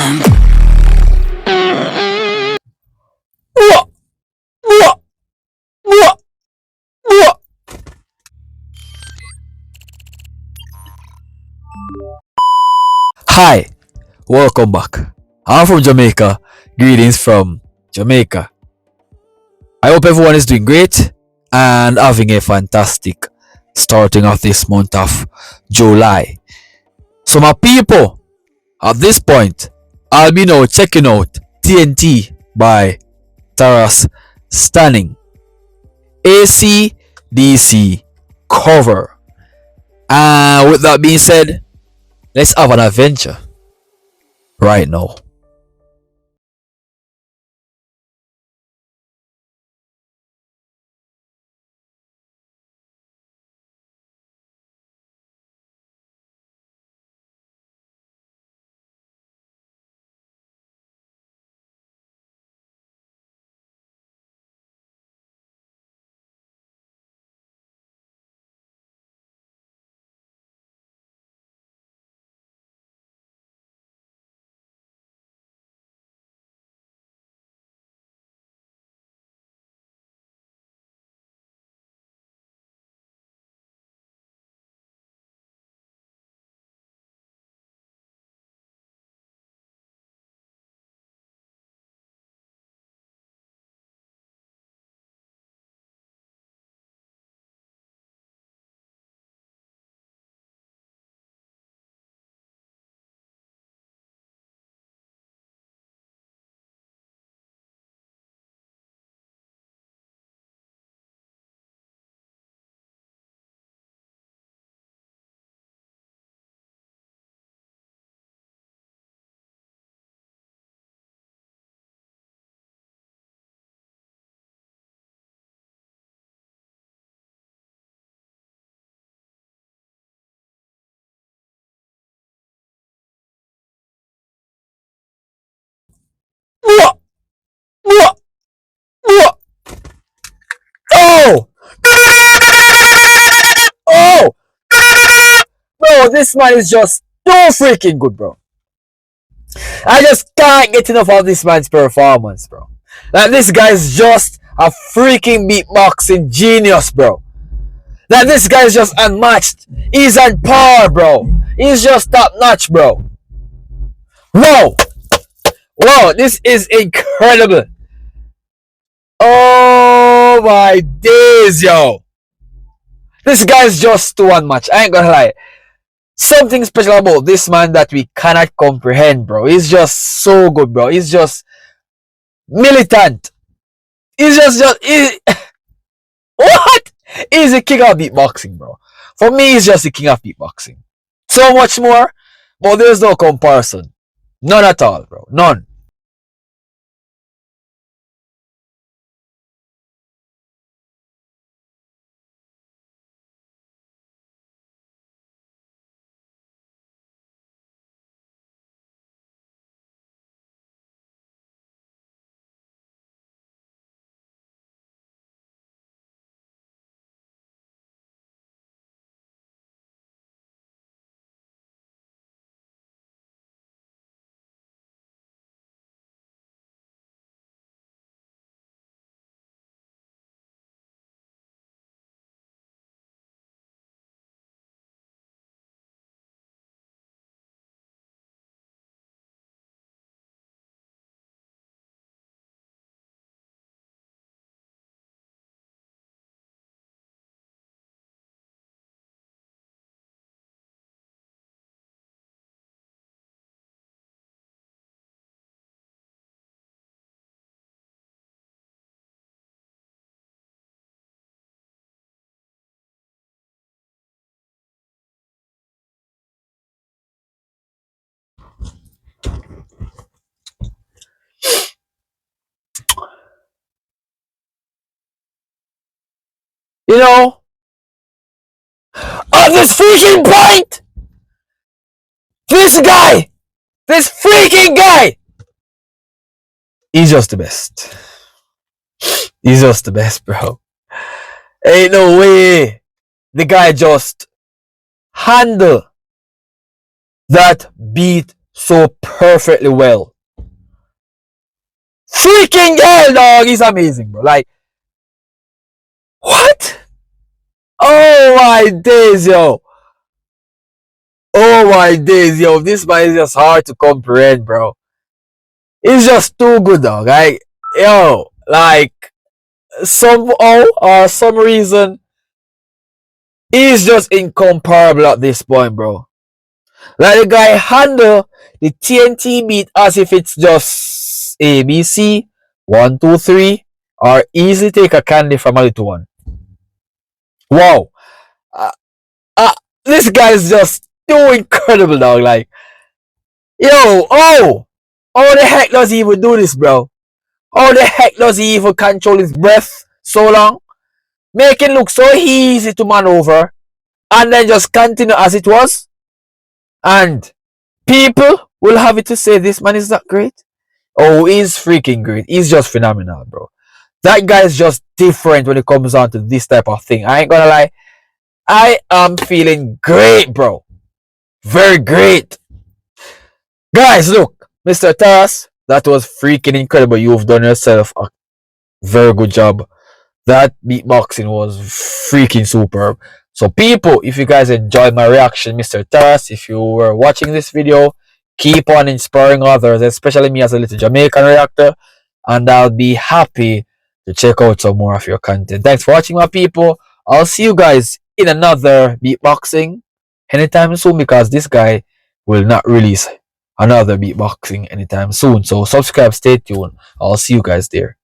Hi, welcome back. I'm from Jamaica. Greetings from Jamaica. I hope everyone is doing great and having a fantastic starting of this month of July. So, my people, at this point, I'll be now checking out TNT by Taras Stanin. AC/DC cover. And with that being said, let's have an adventure right now. Oh! Oh! Bro, this man is just too freaking good, bro. I just can't get enough of this man's performance, bro. Like, this guy's just a freaking beatboxing genius, bro. Like, this guy's just unmatched. He's on par, bro. He's just top notch, bro. Whoa! Whoa, this is incredible. Oh my days, yo. This guy's just too unmatched. I ain't gonna lie. Something special about this man that we cannot comprehend, bro. He's just so good, bro. He's just militant. He's just what? He's the king of beatboxing, bro. For me, he's just the king of beatboxing. So much more, but there's no comparison. None at all, bro. None. You know, at this freaking point, this guy, this freaking guy, he's just the best. He's just the best, bro. Ain't no way the guy just handle that beat so perfectly well. Freaking hell, dog! He's amazing, bro. Like, what? Oh my days, yo. Oh my days, yo. This man is just hard to comprehend, bro. It's just too good, dog. Like, yo, like, somehow or some reason, he's just incomparable at this point, bro. Like, the guy handle the TNT beat as if it's just ABC, 1, 2, 3, or easily take a candy from a little one. Wow. Uh, uh, this guy is just too incredible, dog. Like, yo, oh, how the heck does he even do this, bro? How the heck does he even control his breath so long? Make it look so easy to maneuver and then just continue as it was. And people will have it to say this man is not great. Oh, he's freaking great. He's just phenomenal, bro. That guy is just different when it comes down to this type of thing. I ain't gonna lie. I am feeling great, bro. Very great. Guys, look, Mr. Taras, that was freaking incredible. You've done yourself a very good job. That beatboxing was freaking superb. So people, if you guys enjoyed my reaction, Mr. Taras, if you were watching this video, keep on inspiring others, especially me as a little Jamaican reactor, and I'll be happy to check out some more of your content. Thanks for watching, my people. I'll see you guys in another beatboxing anytime soon, because this guy will not release another beatboxing anytime soon. So subscribe, stay tuned. I'll see you guys there.